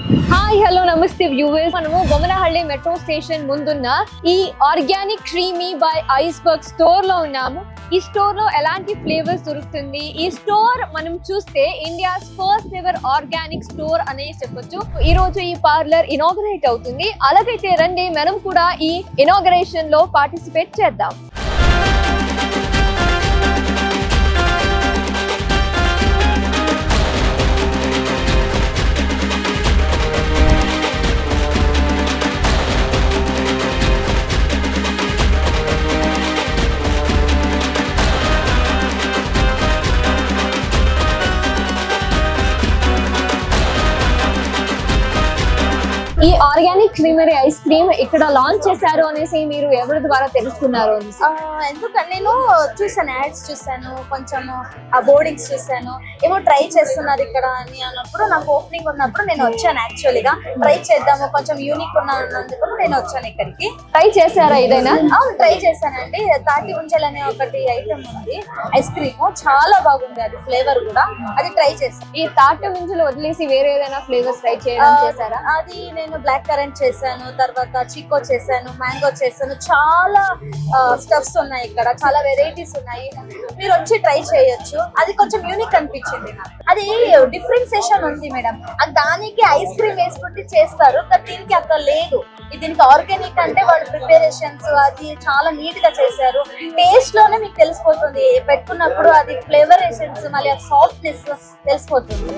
Hi hello నమస్తే viewers, మనము Bommanahalli metro station ముందున్న ఈ organic creamy by iceberg store లో ఉన్నాము. ఈ స్టోర్ లో ఎలాంటి ఫ్లేవర్స్ దొరుకుతుంది? ఈ స్టోర్ మనం చూస్తే India's first ever organic store అనే చెప్పొచ్చు. ఈ రోజు ఈ పార్లర్ ఇనాగరేట్ అవుతుంది. అలాగైతే రండి మనం కూడా ఈ ఇనాగరేషన్ లో పార్టిసిపేట్ చేద్దాం. ఈ ఆర్గానిక్ క్రీమరీ ఐస్ క్రీమ్ ఇక్కడ లాంచ్ చేశారు అనేసి మీరు ఎవరి ద్వారా తెలుసుకున్నారు? ఎందుకంటే నేను చూసాను, యాడ్స్ చూసాను, కొంచెం ఆ బోర్డింగ్స్ చూసాను, ఏమో ట్రై చేస్తున్నారు ఇక్కడ అని అన్నప్పుడు నాకు ఓపెనింగ్ ఉన్నప్పుడు నేను వచ్చాను. యాక్చువల్గా ట్రై చేద్దాము, కొంచెం యూనిక్ ఉన్నందుకు నేను వచ్చాను ఇక్కడికి. ట్రై చేశారా ఏదైనా? అవును, ట్రై చేశానండి. తాటి ఉంజల్ అనే ఒకటి ఐటమ్ ఉంది, ఐస్ క్రీమ్ చాలా బాగుంది, అది ఫ్లేవర్ కూడా, అది ట్రై చేశాను. ఈ తాటి ముంజలు వదిలేసి వేరే ఏదైనా ఫ్లేవర్స్ ట్రై చేయడం చేశారా? అది నేను బ్లాక్ కరెంట్ చేశాను, తర్వాత చిక్కో చేశాను, మ్యాంగో చేశాను, చాలా స్టఫ్స్ ఉన్నాయి ఇక్కడ, చాలా వెరైటీస్ ఉన్నాయి. మీరు వచ్చి ట్రై చేయొచ్చు. అది కొంచెం యూనిక్ అనిపించింది నాకు. అది డిఫరెన్సియేషన్ ఉంది మేడం. దానికి ఐస్ క్రీమ్ వేసుకుంటే చేస్తారు, దీనికి అక్కడ లేదు. దీనికి ఆర్గానిక్ అంటే వాళ్ళు ప్రిపరేషన్స్ అది చాలా నీట్ గా చేశారు. టేస్ట్ లోనే మీకు తెలిసిపోతుంది, పెట్టుకున్నప్పుడు అది ఫ్లేవరేషన్స్ మళ్ళీ సాఫ్ట్నెస్ తెలిసిపోతుంది.